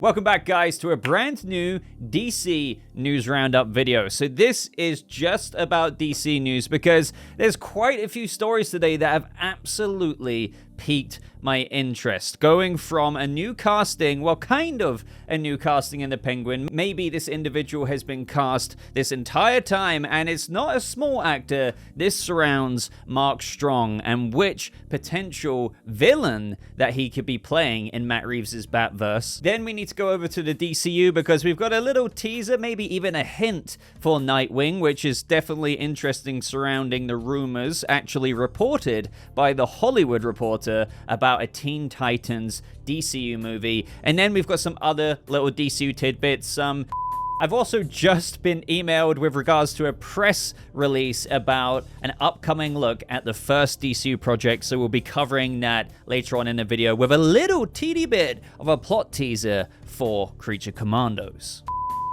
Welcome back, guys, to a brand new DC News Roundup video. So this is just about DC news because there's quite a few stories today that have absolutely piqued my interest. Going from a new casting, well, kind of a new casting in the Penguin. Maybe this individual has been cast this entire time, and it's not a small actor. This surrounds Mark Strong and which potential villain that he could be playing in Matt Reeves' Batverse. Then we need to go over to the DCU because we've got a little teaser, maybe even a hint for Nightwing, which is definitely interesting surrounding the rumors actually reported by the Hollywood Reporter about a Teen Titans DCU movie. And then we've got some other little DCU tidbits. I've also just been emailed with regards to a press release about an upcoming look at the first DCU project, so we'll be covering that later on in the video with a little teeny bit of a plot teaser for Creature Commandos.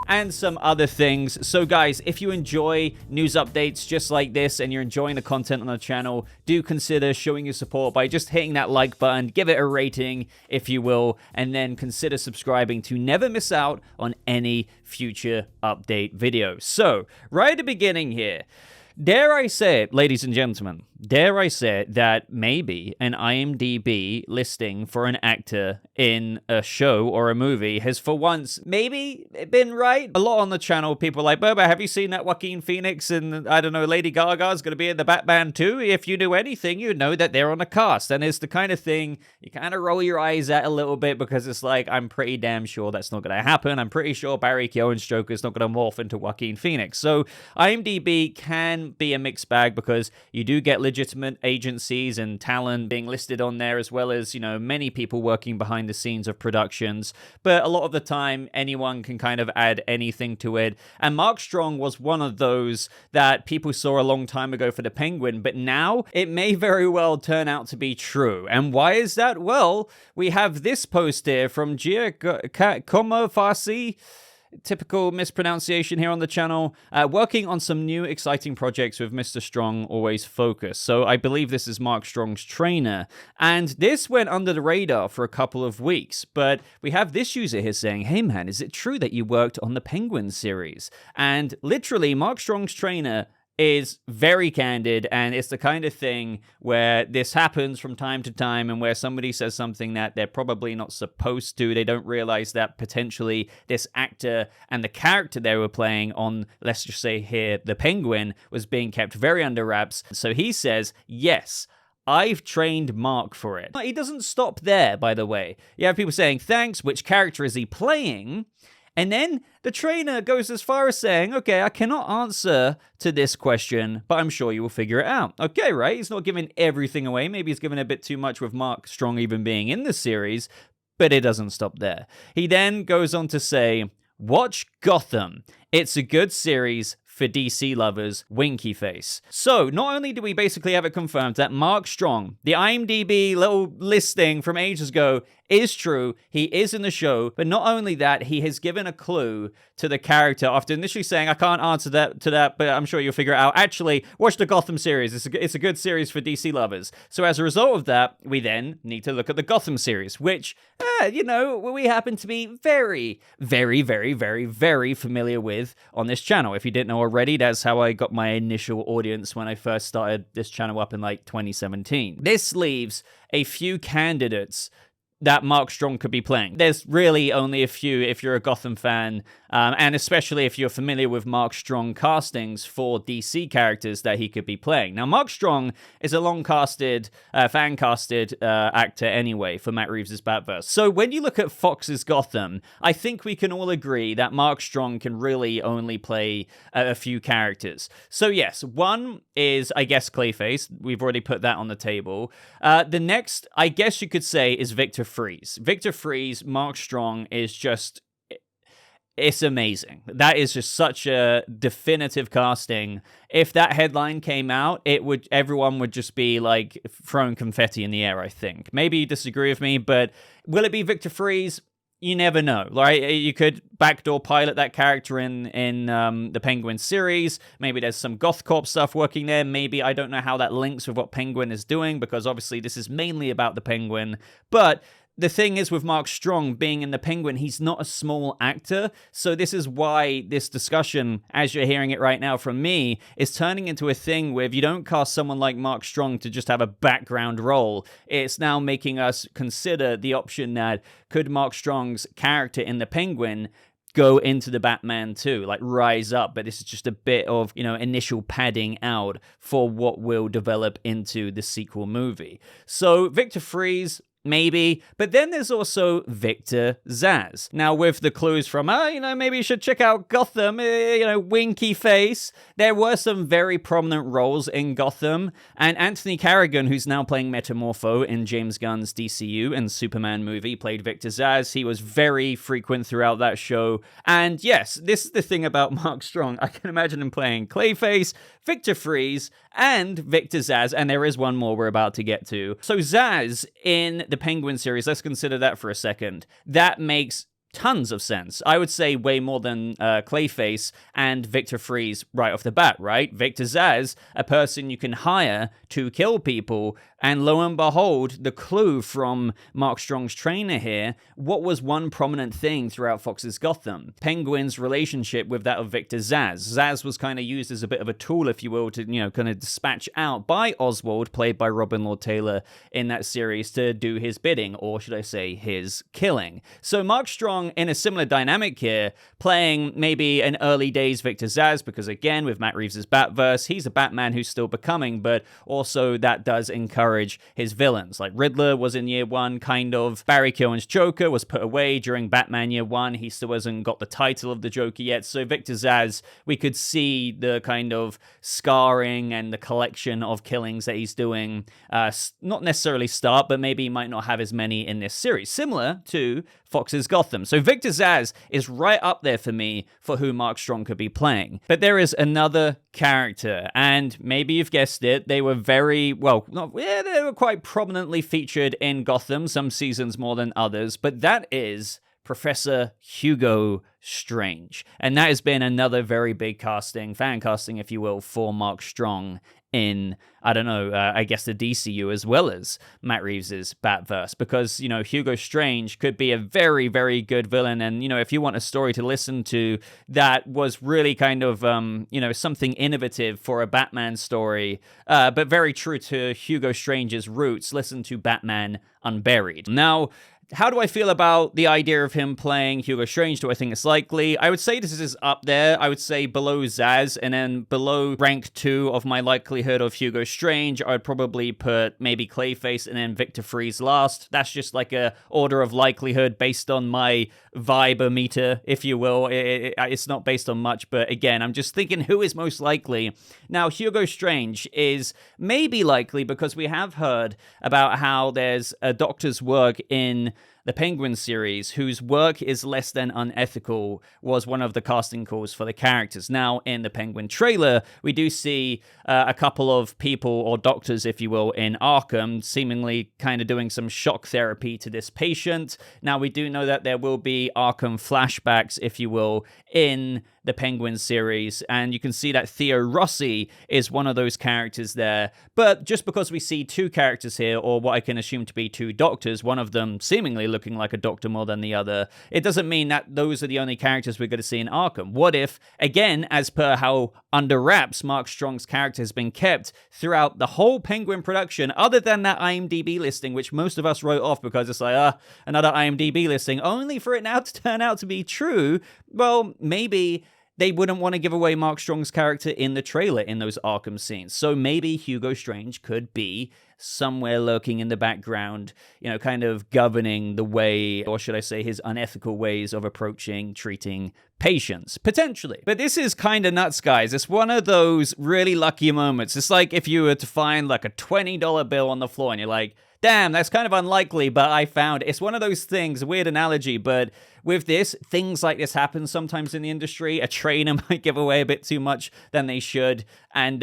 And some other things. So guys, if you enjoy news updates just like this and you're enjoying the content on the channel, do consider showing your support by just hitting that like button, give it a rating if you will, and then consider subscribing to never miss out on any future update videos. So, right at the beginning here, dare I say it, ladies and gentlemen, dare I say it, that maybe an IMDb listing for an actor in a show or a movie has for once maybe been right? A lot on the channel, people are like, Boba, have you seen that Joaquin Phoenix and, I don't know, Lady Gaga's going to be in the Batman too? If you knew anything, you'd know that they're on a cast. And it's the kind of thing you kind of roll your eyes at a little bit because it's like, I'm pretty damn sure that's not going to happen. I'm pretty sure Barry Keoghan's Joker's not going to morph into Joaquin Phoenix. So IMDb can be a mixed bag because you do get legitimate agencies and talent being listed on there, as well as, you know, many people working behind the scenes of productions. But a lot of the time, anyone can kind of add anything to it. And Mark Strong was one of those that people saw a long time ago for the Penguin, but now it may very well turn out to be true. And why is that? Well, we have this post here from Giacomo Farsi. Typical mispronunciation here on the channel. Working on some new exciting projects with Mr. Strong, always focused. So I believe this is Mark Strong's trainer. And this went under the radar for a couple of weeks. But we have this user here saying, hey man, is it true that you worked on the Penguin series? And literally, Mark Strong's trainer is very candid, and it's the kind of thing where this happens from time to time and where somebody says something that they're probably not supposed to. They don't realize that potentially this actor and the character they were playing on, let's just say here, the Penguin, was being kept very under wraps. So he says, yes, I've trained Mark for it. He doesn't stop there, by the way. You have people saying, thanks, which character is he playing? And then the trainer goes as far as saying, okay, I cannot answer to this question, but I'm sure you will figure it out. Okay, right? He's not giving everything away. Maybe he's given a bit too much with Mark Strong even being in the series, but it doesn't stop there. He then goes on to say, watch Gotham. It's a good series for DC lovers, winky face. So, not only do we basically have it confirmed that Mark Strong, the IMDb little listing from ages ago, is true, he is in the show, but not only that, he has given a clue to the character after initially saying, I can't answer that, but I'm sure you'll figure it out. Actually, watch the Gotham series. It's a good series for DC lovers. So as a result of that, we then need to look at the Gotham series, which, you know, we happen to be very, very, very, very, very familiar with on this channel. If you didn't know already, that's how I got my initial audience when I first started this channel up in like 2017. This leaves a few candidates that Mark Strong could be playing. There's really only a few if you're a Gotham fan, and especially if you're familiar with Mark Strong castings for DC characters that he could be playing. Now, Mark Strong is a long-casted, fan-casted actor anyway for Matt Reeves' Batverse. So when you look at Fox's Gotham, I think we can all agree that Mark Strong can really only play a few characters. So yes, one is, I guess, Clayface. We've already put that on the table. The next, I guess you could say, is Victor Freeze. Victor Freeze, Mark Strong, is just, it's amazing. That is just such a definitive casting. If that headline came out, everyone would just be like throwing confetti in the air, I think. Maybe you disagree with me, but will it be Victor Freeze? You never know, right? You could backdoor pilot that character in the Penguin series. Maybe there's some Goth Corp stuff working there. Maybe, I don't know how that links with what Penguin is doing, because obviously this is mainly about the Penguin. But the thing is with Mark Strong being in the Penguin, he's not a small actor. So this is why this discussion, as you're hearing it right now from me, is turning into a thing where if you don't cast someone like Mark Strong to just have a background role, it's now making us consider the option that could Mark Strong's character in the Penguin go into the Batman too, like rise up, but this is just a bit of, initial padding out for what will develop into the sequel movie. So Victor Fries, maybe, but then there's also Victor Zsasz. Now, with the clues from, maybe you should check out Gotham, winky face, there were some very prominent roles in Gotham, and Anthony Carrigan, who's now playing Metamorpho in James Gunn's DCU and Superman movie, played Victor Zsasz. He was very frequent throughout that show, and yes, this is the thing about Mark Strong. I can imagine him playing Clayface, Victor Fries, and Victor Zsasz, and there is one more we're about to get to. So Zsasz in the Penguin series, let's consider that for a second. That makes tons of sense. I would say way more than Clayface and Victor Fries right off the bat, right? Victor Zsasz, a person you can hire to kill people, and lo and behold, the clue from Mark Strong's trainer here, what was one prominent thing throughout Fox's Gotham? Penguin's relationship with that of Victor Zsasz. Zsasz was kind of used as a bit of a tool, if you will, to, kind of dispatch out by Oswald, played by Robin Lord Taylor in that series, to do his bidding, or should I say his killing. So Mark Strong in a similar dynamic here, playing maybe an early days Victor Zsasz, because again, with Matt Reeves' Batverse, he's a Batman who's still becoming, but also that does encourage his villains. Like Riddler was in year one, kind of. Barry Keoghan's Joker was put away during Batman year one. He still hasn't got the title of the Joker yet. So Victor Zsasz, we could see the kind of scarring and the collection of killings that he's doing. Not necessarily start, but maybe he might not have as many in this series. Similar to Fox's Gotham. So Victor Zsasz is right up there for me for who Mark Strong could be playing. But there is another character, and maybe you've guessed it, they were they were quite prominently featured in Gotham, some seasons more than others, but that is Professor Hugo Strange. And that has been another very big fan casting, if you will, for Mark Strong in, I guess the DCU as well as Matt Reeves' Batverse, because, Hugo Strange could be a very, very good villain, and, if you want a story to listen to that was really kind of, something innovative for a Batman story, but very true to Hugo Strange's roots, listen to Batman Unburied. Now, how do I feel about the idea of him playing Hugo Strange? Do I think it's likely? I would say this is up there. I would say below Zsasz, and then below rank 2 of my likelihood of Hugo Strange, I would probably put maybe Clayface and then Victor Fries last. That's just like a order of likelihood based on my vibe-o-meter, if you will. It's not based on much, but again, I'm just thinking who is most likely. Now, Hugo Strange is maybe likely because we have heard about how there's a doctor's work in the Penguin series, whose work is less than unethical, was one of the casting calls for the characters. Now, in the Penguin trailer, we do see a couple of people, or doctors, if you will, in Arkham, seemingly kind of doing some shock therapy to this patient. Now, we do know that there will be Arkham flashbacks, if you will, in the Penguin series, and you can see that Theo Rossi is one of those characters there. But just because we see two characters here, or what I can assume to be two doctors, one of them seemingly looking like a doctor more than the other, it doesn't mean that those are the only characters we're going to see in Arkham. What if, again, as per how under wraps Mark Strong's character has been kept throughout the whole Penguin production, other than that IMDb listing, which most of us wrote off because it's like, another IMDb listing, only for it now to turn out to be true. Well, maybe they wouldn't want to give away Mark Strong's character in the trailer in those Arkham scenes. So maybe Hugo Strange could be somewhere lurking in the background, kind of governing the way, or should I say his unethical ways of treating patients, potentially. But this is kind of nuts, guys. It's one of those really lucky moments. It's like if you were to find like a $20 bill on the floor and you're like, damn, that's kind of unlikely, but I found it. It's one of those things, a weird analogy, but with this, things like this happen sometimes in the industry. A trainer might give away a bit too much than they should, and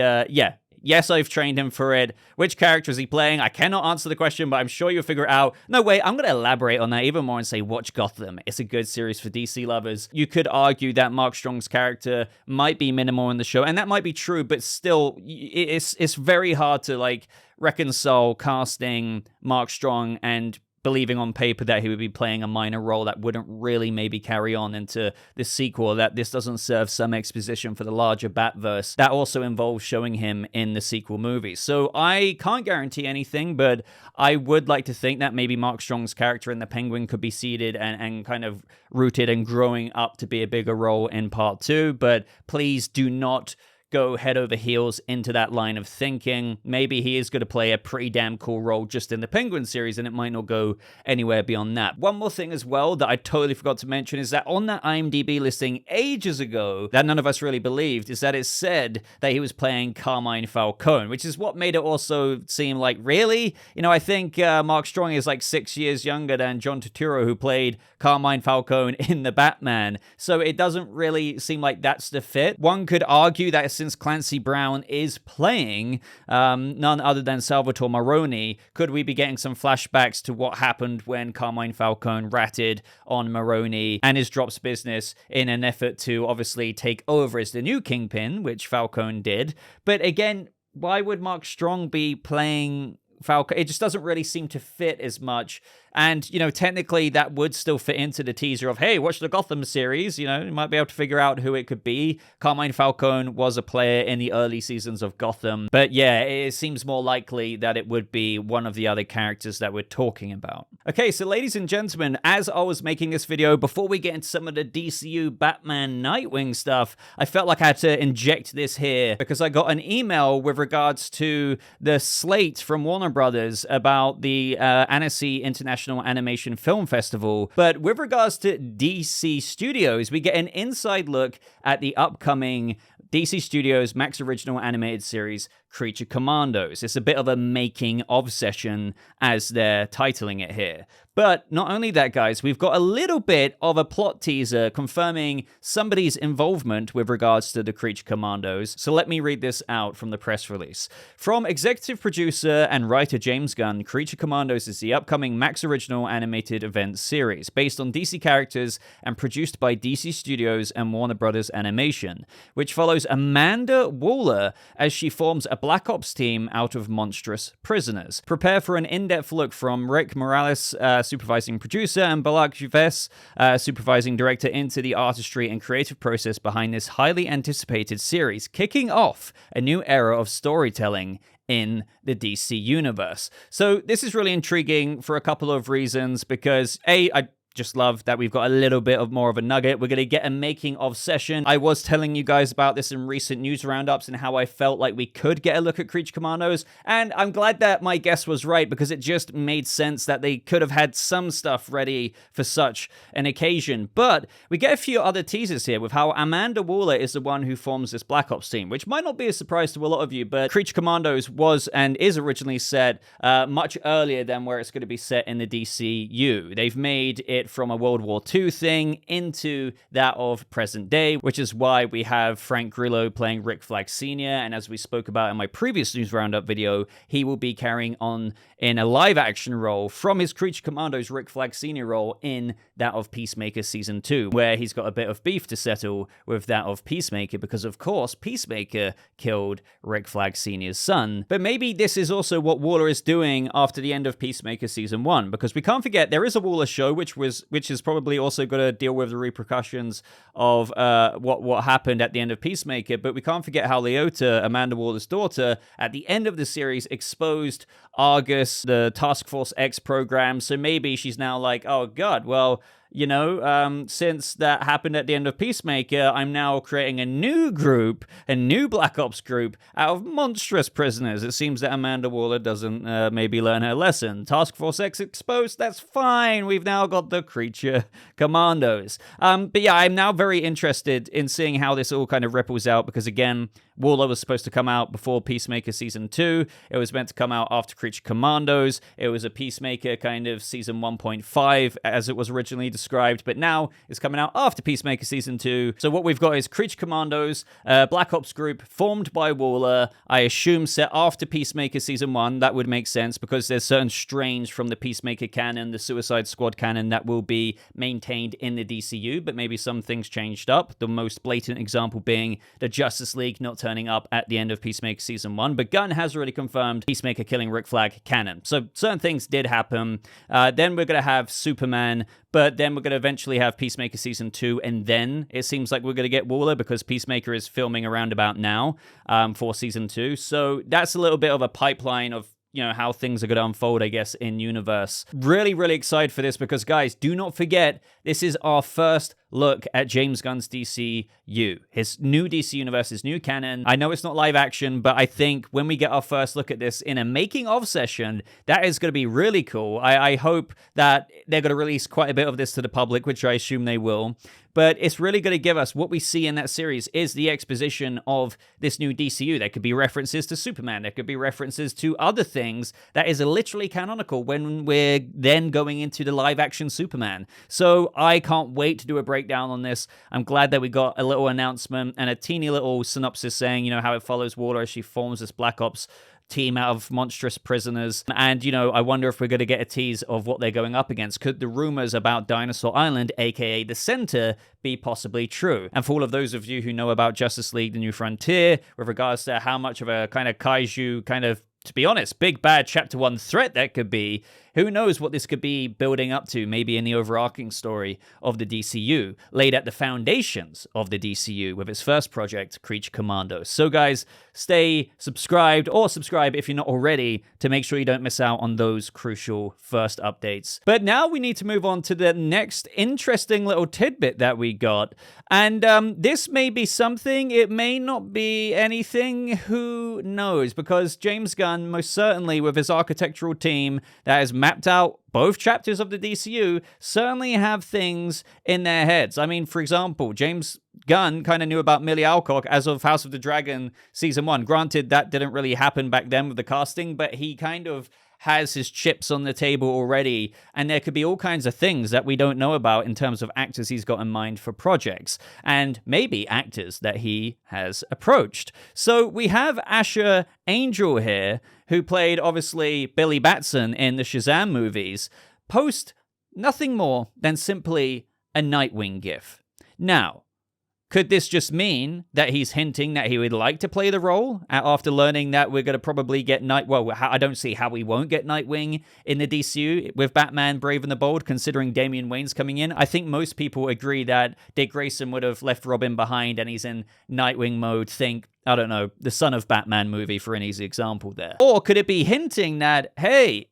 yes, I've trained him for it. Which character is he playing? I cannot answer the question, but I'm sure you'll figure it out. No, wait, I'm going to elaborate on that even more and say watch Gotham. It's a good series for DC lovers. You could argue that Mark Strong's character might be minimal in the show, and that might be true, but still, it's very hard to, reconcile casting Mark Strong and believing on paper that he would be playing a minor role that wouldn't really maybe carry on into the sequel, that this doesn't serve some exposition for the larger Batverse that also involves showing him in the sequel movies. So I can't guarantee anything, but I would like to think that maybe Mark Strong's character in the Penguin could be seeded and kind of rooted and growing up to be a bigger role in part 2, but please do not go head over heels into that line of thinking. Maybe he is going to play a pretty damn cool role just in the Penguin series, and it might not go anywhere beyond that. One more thing as well that I totally forgot to mention is that on that IMDb listing ages ago, that none of us really believed, is that it said that he was playing Carmine Falcone, which is what made it also seem like, really? You know, I think Mark Strong is like 6 years younger than John Turturro, who played Carmine Falcone in the Batman. So it doesn't really seem like that's the fit. One could argue that since Clancy Brown is playing none other than Salvatore Maroni, could we be getting some flashbacks to what happened when Carmine Falcone ratted on Maroni and his drops business in an effort to obviously take over as the new Kingpin, which Falcone did. But again, why would Mark Strong be playing Falcone? It just doesn't really seem to fit as much. And, you know, technically that would still fit into the teaser of, hey, watch the Gotham series. You know, you might be able to figure out who it could be. Carmine Falcone was a player in the early seasons of Gotham. But yeah, it seems more likely that it would be one of the other characters that we're talking about. Okay, so ladies and gentlemen, as I was making this video, before we get into some of the DCU Batman Nightwing stuff, I felt like I had to inject this here because I got an email with regards to the slate from Warner Brothers about the Annecy International Animation Film Festival. But with regards to DC Studios, we get an inside look at the upcoming DC Studios Max Original Animated Series, Creature Commandos. It's a bit of a making of session, as they're titling it here. But not only that, guys, we've got a little bit of a plot teaser confirming somebody's involvement with regards to the Creature Commandos. So let me read this out from the press release. From executive producer and writer James Gunn, Creature Commandos is the upcoming Max Original Animated Event series based on DC characters and produced by DC Studios and Warner Brothers Animation, which follows Amanda Waller as she forms a Black Ops team out of monstrous prisoners. Prepare for an in-depth look from Rick Morales, supervising producer, and Balak Juves, supervising director, into the artistry and creative process behind this highly anticipated series, kicking off a new era of storytelling in the DC Universe. So this is really intriguing for a couple of reasons, because I just love that we've got a little bit of more of a nugget. We're going to get a making of session. I was telling you guys about this in recent news roundups and how I felt like we could get a look at Creature Commandos, and I'm glad that my guess was right, because it just made sense that they could have had some stuff ready for such an occasion. But we get a few other teasers here with how Amanda Waller is the one who forms this Black Ops team, which might not be a surprise to a lot of you, but Creature Commandos was and is originally set much earlier than where it's going to be set in the DCU. They've made it from a World War II thing into that of present day, which is why we have Frank Grillo playing Rick Flag Sr., and as we spoke about in my previous News Roundup video, he will be carrying on in a live-action role from his Creature Commandos Rick Flag Sr. role in that of Peacemaker Season 2, where he's got a bit of beef to settle with that of Peacemaker, because of course Peacemaker killed Rick Flag Sr.'s son. But maybe this is also what Waller is doing after the end of Peacemaker Season 1, because we can't forget there is a Waller show which is probably also going to deal with the repercussions of what happened at the end of Peacemaker. But we can't forget how Leota, Amanda Waller's daughter, at the end of the series exposed Argus, the Task Force X program. So maybe she's now like, oh god, well, you know, since that happened at the end of Peacemaker, I'm now creating a new group, a new Black Ops group out of monstrous prisoners. It seems that Amanda Waller doesn't maybe learn her lesson. Task Force X exposed, that's fine. We've now got the Creature Commandos. But yeah, I'm now very interested in seeing how this all kind of ripples out, because again, Waller was supposed to come out before Peacemaker Season 2. It was meant to come out after Creature Commandos. It was a Peacemaker kind of Season 1.5, as it was originally described. described, but now it's coming out after Peacemaker Season 2. So what we've got is Creature Commandos, Black Ops group formed by Waller, I assume set after Peacemaker Season 1. That would make sense because there's certain strains from the Peacemaker canon, the Suicide Squad canon, that will be maintained in the DCU, but maybe some things changed up. The most blatant example being the Justice League not turning up at the end of Peacemaker Season 1, but Gunn has already confirmed Peacemaker killing Rick Flag canon. So certain things did happen. Then we're going to have Superman, but then we're going to eventually have Peacemaker Season 2, and then it seems like we're going to get Waller because Peacemaker is filming around about now for Season 2. So that's a little bit of a pipeline of how things are going to unfold, I guess, in universe. Really, really excited for this because, guys, do not forget, this is our first look at James Gunn's DCU, his new DC Universe, his new canon. I know it's not live action, but I think when we get our first look at this in a making of session, that is going to be really cool. I hope that they're going to release quite a bit of this to the public, which I assume they will. But it's really going to give us what we see in that series is the exposition of this new DCU. There could be references to Superman. There could be references to other things that is literally canonical when we're then going into the live action Superman. So I can't wait to do a breakdown on this. I'm glad that we got a little announcement and a teeny little synopsis saying, how it follows Waller as she forms this Black Ops team out of monstrous prisoners. And, I wonder if we're going to get a tease of what they're going up against. Could the rumors about Dinosaur Island, aka the Center, be possibly true? And for all of those of you who know about Justice League The New Frontier, with regards to how much of a kind of kaiju to be honest, big bad Chapter 1 threat that could be, who knows what this could be building up to, maybe in the overarching story of the DCU, laid at the foundations of the DCU with its first project, Creature Commandos. So guys, stay subscribed, or subscribe if you're not already, to make sure you don't miss out on those crucial first updates. But now we need to move on to the next interesting little tidbit that we got. And this may be something, it may not be anything, who knows? Because James Gunn, most certainly with his architectural team that has mapped out both chapters of the DCU, certainly have things in their heads. I mean, for example, James Gunn kind of knew about Millie Alcock as of House of the Dragon Season 1. Granted, that didn't really happen back then with the casting, but he kind of has his chips on the table already, and there could be all kinds of things that we don't know about in terms of actors he's got in mind for projects, and maybe actors that he has approached. So we have Asher Angel here, who played, obviously, Billy Batson in the Shazam movies, post nothing more than simply a Nightwing gif. Now, could this just mean that he's hinting that he would like to play the role after learning that we're going to probably get I don't see how we won't get Nightwing in the DCU with Batman Brave and the Bold, considering Damian Wayne's coming in. I think most people agree that Dick Grayson would have left Robin behind and he's in Nightwing mode. Think, I don't know, the Son of Batman movie for an easy example there. Or could it be hinting that, hey,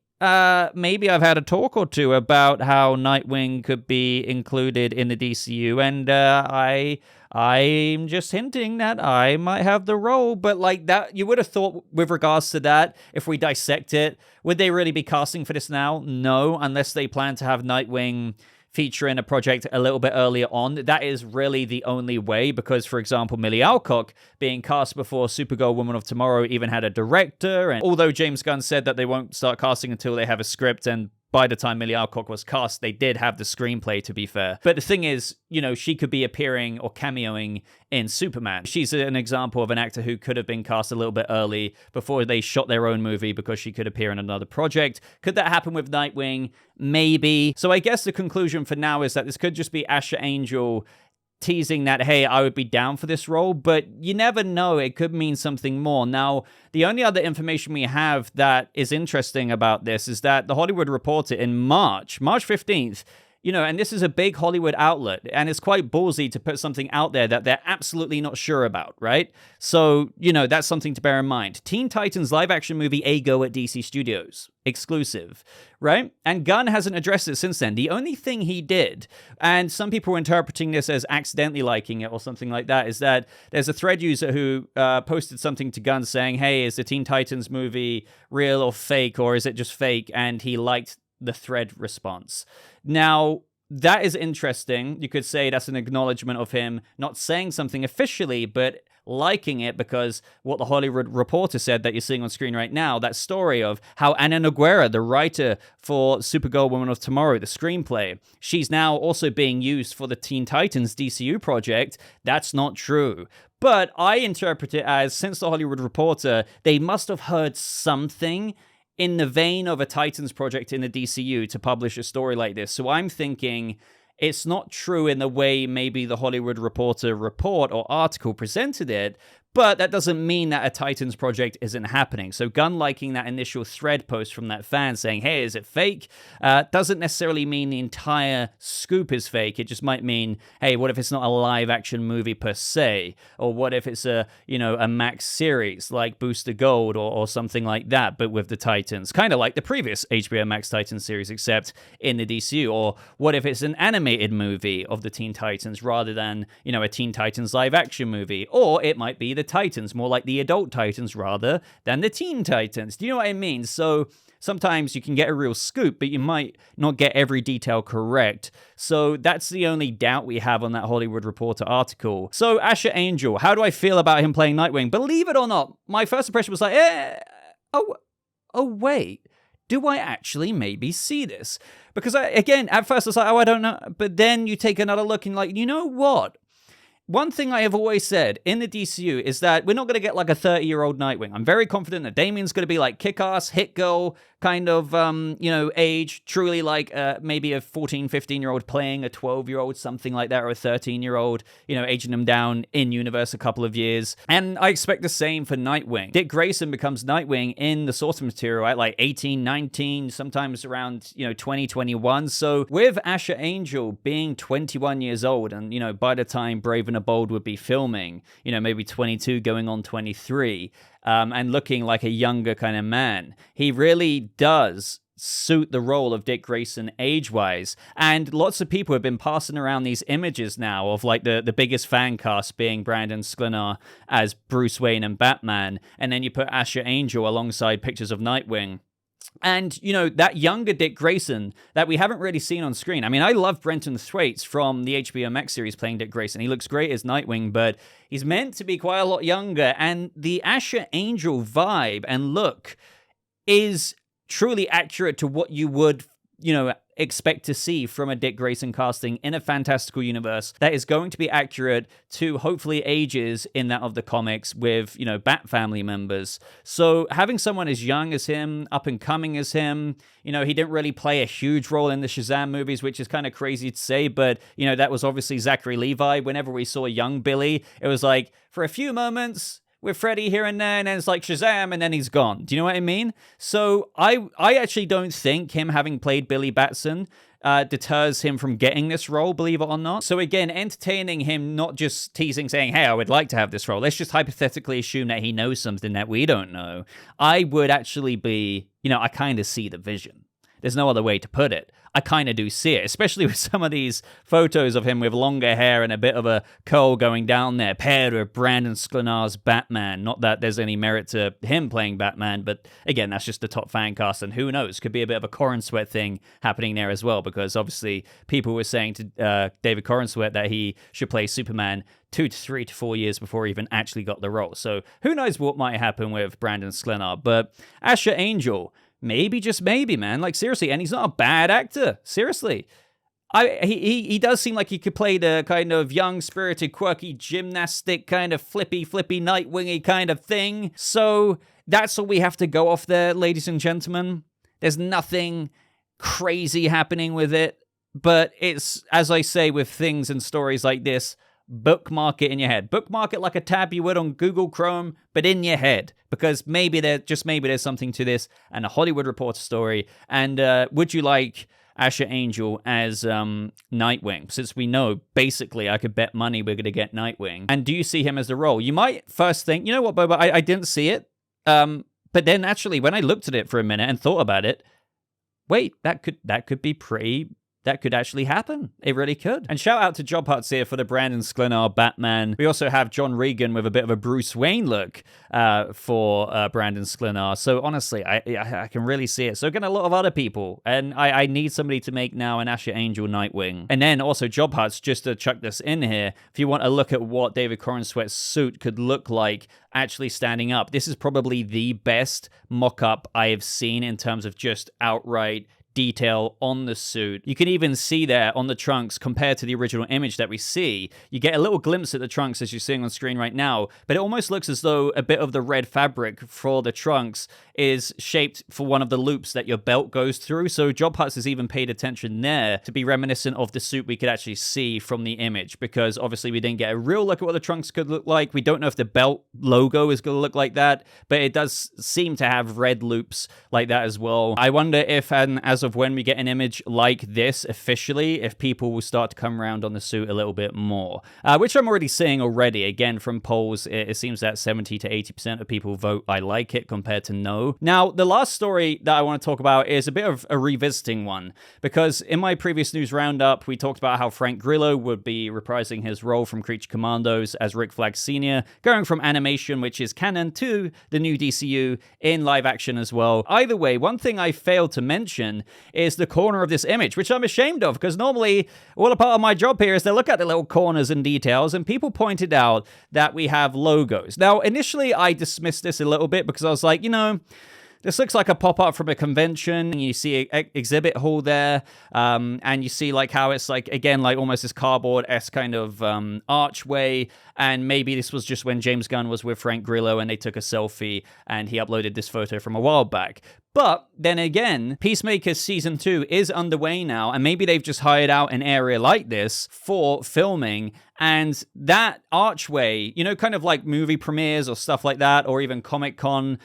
maybe I've had a talk or two about how Nightwing could be included in the DCU, and I'm just hinting that I might have the role. But like that, you would have thought with regards to that, if we dissect it, would they really be casting for this now? No, unless they plan to have Nightwing feature in a project a little bit earlier on. That is really the only way, because, for example, Millie Alcock being cast before Supergirl Woman of Tomorrow even had a director, and although James Gunn said that they won't start casting until they have a script, and by the time Millie Alcock was cast, they did have the screenplay, to be fair. But the thing is, she could be appearing or cameoing in Superman. She's an example of an actor who could have been cast a little bit early before they shot their own movie, because she could appear in another project. Could that happen with Nightwing? Maybe. So I guess the conclusion for now is that this could just be Asher Angel teasing that, hey, I would be down for this role, but you never know. It could mean something more. Now, the only other information we have that is interesting about this is that The Hollywood Reporter in March 15th, and this is a big Hollywood outlet, and it's quite ballsy to put something out there that they're absolutely not sure about, right? So, that's something to bear in mind. Teen Titans live-action movie A Go at DC Studios. Exclusive, right? And Gunn hasn't addressed it since then. The only thing he did, and some people are interpreting this as accidentally liking it or something like that, is that there's a thread user who posted something to Gunn saying, hey, is the Teen Titans movie real or fake, or is it just fake? And he liked the thread response. Now, that is interesting. You could say that's an acknowledgement of him not saying something officially, but liking it because what the Hollywood Reporter said that you're seeing on screen right now, that story of how Ana Nogueira, the writer for Supergirl Woman of Tomorrow, the screenplay, she's now also being used for the Teen Titans DCU project. That's not true. But I interpret it as, since the Hollywood Reporter, they must have heard something in the vein of a Titans project in the DCU to publish a story like this. So I'm thinking it's not true in the way maybe the Hollywood Reporter report or article presented it, but that doesn't mean that a Titans project isn't happening. So Gunn liking that initial thread post from that fan saying, hey, is it fake? Doesn't necessarily mean the entire scoop is fake. It just might mean, hey, what if it's not a live action movie per se? Or what if it's a Max series like Booster Gold or something like that, but with the Titans? Kind of like the previous HBO Max Titans series, except in the DCU. Or what if it's an animated movie of the Teen Titans rather than, a Teen Titans live action movie? Or it might be the Titans, more like the adult Titans rather than the Teen Titans. Do you know what I mean? So sometimes you can get a real scoop, but you might not get every detail correct. So that's the only doubt we have on that Hollywood Reporter article. So Asher Angel, how do I feel about him playing Nightwing? Believe it or not, my first impression was like, wait, do I actually maybe see this? Because again, at first I was like, I don't know. But then you take another look and like, you know what? One thing I have always said in the DCU is that we're not going to get like a 30-year-old Nightwing. I'm very confident that Damian's going to be like kick-ass, hit girl kind of, age, truly like maybe a 14, 15-year-old playing a 12-year-old, something like that, or a 13-year-old, aging them down in universe a couple of years. And I expect the same for Nightwing. Dick Grayson becomes Nightwing in the source material at like 18, 19, sometimes around, 20, 21. So with Asher Angel being 21 years old and, by the time Brave and the Bold would be filming, maybe 22 going on 23, and looking like a younger kind of man, he really does suit the role of Dick Grayson age-wise. And lots of people have been passing around these images now of like the biggest fan cast being Brandon Sklenar as Bruce Wayne and Batman, and then you put Asher Angel alongside pictures of Nightwing. And, that younger Dick Grayson that we haven't really seen on screen. I mean, I love Brenton Thwaites from the HBO Max series playing Dick Grayson. He looks great as Nightwing, but he's meant to be quite a lot younger. And the Asher Angel vibe and look is truly accurate to what you would, expect to see from a Dick Grayson casting in a fantastical universe that is going to be accurate to hopefully ages in that of the comics with, Bat family members. So having someone as young as him, up and coming as him, he didn't really play a huge role in the Shazam movies, which is kind of crazy to say, but, that was obviously Zachary Levi. Whenever we saw young Billy, it was like, for a few moments, with Freddy here and there, and then it's like Shazam, and then he's gone. Do you know what I mean? So I actually don't think him having played Billy Batson deters him from getting this role, believe it or not. So again, entertaining him, not just teasing, saying, hey, I would like to have this role. Let's just hypothetically assume that he knows something that we don't know. I would actually be, I kind of see the vision. There's no other way to put it. I kind of do see it, especially with some of these photos of him with longer hair and a bit of a curl going down there, paired with Brandon Sklenar's Batman. Not that there's any merit to him playing Batman, but again, that's just the top fan cast, and who knows, could be a bit of a Cornsweat thing happening there as well, because obviously people were saying to David Cornsweat that he should play Superman 2 to 3 to 4 years before he even actually got the role. So who knows what might happen with Brandon Sklenar, but Asher Angel, maybe, just maybe, man. Like, seriously, and he's not a bad actor. Seriously. He does seem like he could play the kind of young, spirited, quirky, gymnastic, kind of flippy, Nightwingy kind of thing. So that's all we have to go off there, ladies and gentlemen. There's nothing crazy happening with it. But it's, as I say with things and stories like this, bookmark it in your head. Bookmark it like a tab you would on Google Chrome, but in your head, because maybe there's something to this and a Hollywood Reporter story. And would you like Asher Angel as Nightwing? Since we know, basically, I could bet money we're going to get Nightwing. And do you see him as the role? You might first think, you know what, Boba, I didn't see it. But then actually, when I looked at it for a minute and thought about it, wait, that could be pretty that could actually happen. It really could. And shout out to Job Huts here for the Brandon Sklenar Batman. We also have John Regan with a bit of a Bruce Wayne look for Brandon Sklenar. So honestly, I can really see it. So again, a lot of other people. And I need somebody to make now an Asher Angel Nightwing. And then also Job Huts, just to chuck this in here, if you want to look at what David Corenswet's suit could look like actually standing up, this is probably the best mock-up I have seen in terms of just outright detail on the suit. You can even see there on the trunks compared to the original image that we see. You get a little glimpse at the trunks as you're seeing on screen right now, but it almost looks as though a bit of the red fabric for the trunks is shaped for one of the loops that your belt goes through. So Job Huts has even paid attention there to be reminiscent of the suit we could actually see from the image, because obviously we didn't get a real look at what the trunks could look like. We don't know if the belt logo is going to look like that, but it does seem to have red loops like that as well. I wonder if, and as of when we get an image like this officially, if people will start to come around on the suit a little bit more, which I'm already seeing already. Again, from polls, it seems that 70 to 80% of people vote I like it compared to no. Now, the last story that I want to talk about is a bit of a revisiting one, because in my previous news roundup, we talked about how Frank Grillo would be reprising his role from Creature Commandos as Rick Flag Sr., going from animation, which is canon, to the new DCU in live action as well. Either way, one thing I failed to mention is the corner of this image, which I'm ashamed of, because normally all a part of my job here is to look at the little corners and details, and people pointed out that we have logos. Now, initially, I dismissed this a little bit because I was like, this looks like a pop-up from a convention. You see an exhibit hall there, and you see like how it's like, again, like almost this cardboard-esque kind of archway, and maybe this was just when James Gunn was with Frank Grillo and they took a selfie and he uploaded this photo from a while back. But then again, Peacemaker Season 2 is underway now, and maybe they've just hired out an area like this for filming, and that archway, kind of like movie premieres or stuff like that, or even Comic-Con,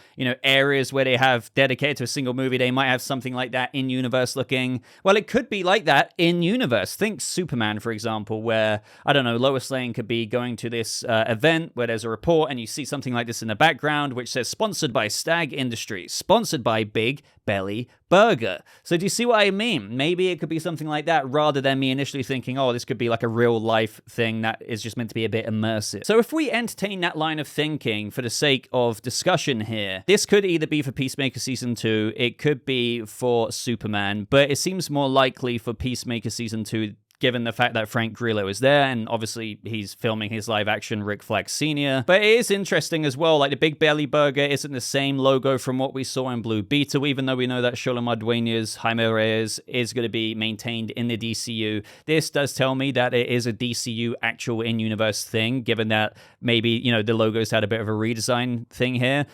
areas where they have dedicated to a single movie, they might have something like that in-universe looking. Well, it could be like that in-universe. Think Superman, for example, where, I don't know, Lois Lane could be going to this event where there's a report, and you see something like this in the background, which says, sponsored by Stag Industries, sponsored by Big Belly Burger. So do you see what I mean? Maybe it could be something like that, rather than me initially thinking, oh, this could be like a real life thing that is just meant to be a bit immersive. So if we entertain that line of thinking for the sake of discussion here, this could either be for Peacemaker Season 2, it could be for Superman, but it seems more likely for Peacemaker Season 2, given the fact that Frank Grillo is there, and obviously he's filming his live-action Rick Flag Sr. But it is interesting as well, like the Big Belly Burger isn't the same logo from what we saw in Blue Beetle, even though we know that Sholomar Dueñas, Jaime Reyes is going to be maintained in the DCU. This does tell me that it is a DCU actual in-universe thing, given that maybe, the logos had a bit of a redesign thing here.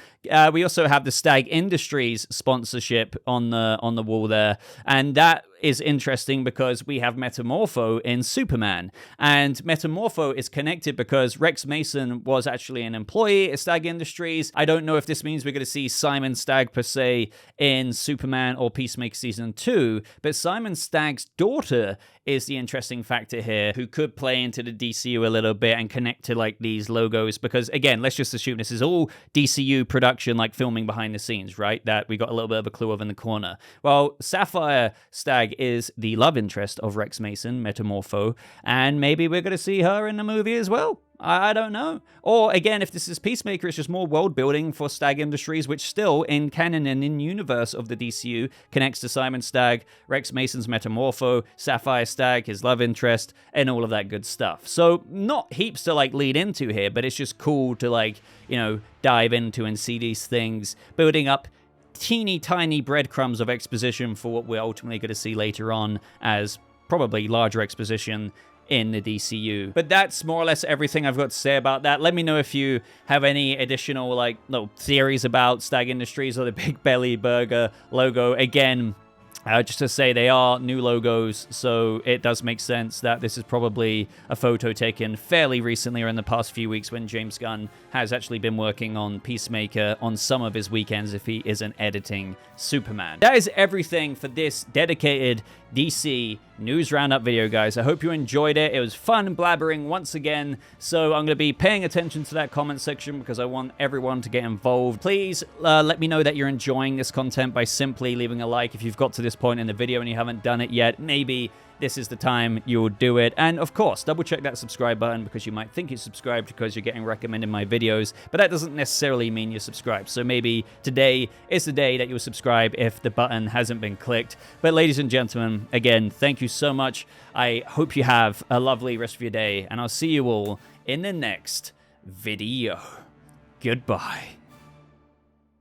We also have the Stag Industries sponsorship on the wall there, and that is interesting because we have Metamorpho in Superman, and Metamorpho is connected because Rex Mason was actually an employee at Stag Industries. I don't know if this means we're going to see Simon Stagg per se in Superman or Peacemaker Season 2, but Simon Stagg's daughter is the interesting factor here, who could play into the DCU a little bit and connect to like these logos, because again, let's just assume this is all DCU production, like filming behind the scenes, right? That we got a little bit of a clue of in the corner. Well, Sapphire Stagg is the love interest of Rex Mason, Metamorpho, and maybe we're going to see her in the movie as well. I don't know. Or again, if this is Peacemaker, it's just more world building for Stag Industries, which still in canon and in universe of the DCU connects to Simon Stagg, Rex Mason's Metamorpho, Sapphire Stagg, his love interest, and all of that good stuff. So not heaps to like lead into here, but it's just cool to like, dive into and see these things building up teeny tiny breadcrumbs of exposition for what we're ultimately going to see later on as probably larger exposition in the DCU. But that's more or less everything I've got to say about that. Let me know if you have any additional theories about Stag Industries or the Big Belly Burger logo. Again, just to say they are new logos, so it does make sense that this is probably a photo taken fairly recently or in the past few weeks when James Gunn has actually been working on Peacemaker on some of his weekends if he isn't editing Superman. That is everything for this dedicated DC News Roundup video, guys. I hope you enjoyed it. It was fun blabbering once again, so I'm going to be paying attention to that comment section because I want everyone to get involved. Please let me know that you're enjoying this content by simply leaving a like if you've got to this point in the video and you haven't done it yet. Maybe this is the time you'll do it. And of course, double check that subscribe button, because you might think you're subscribed because you're getting recommended my videos, but that doesn't necessarily mean you're subscribed. So maybe today is the day that you'll subscribe if the button hasn't been clicked. But ladies and gentlemen, again, thank you so much. I hope you have a lovely rest of your day, and I'll see you all in the next video. Goodbye.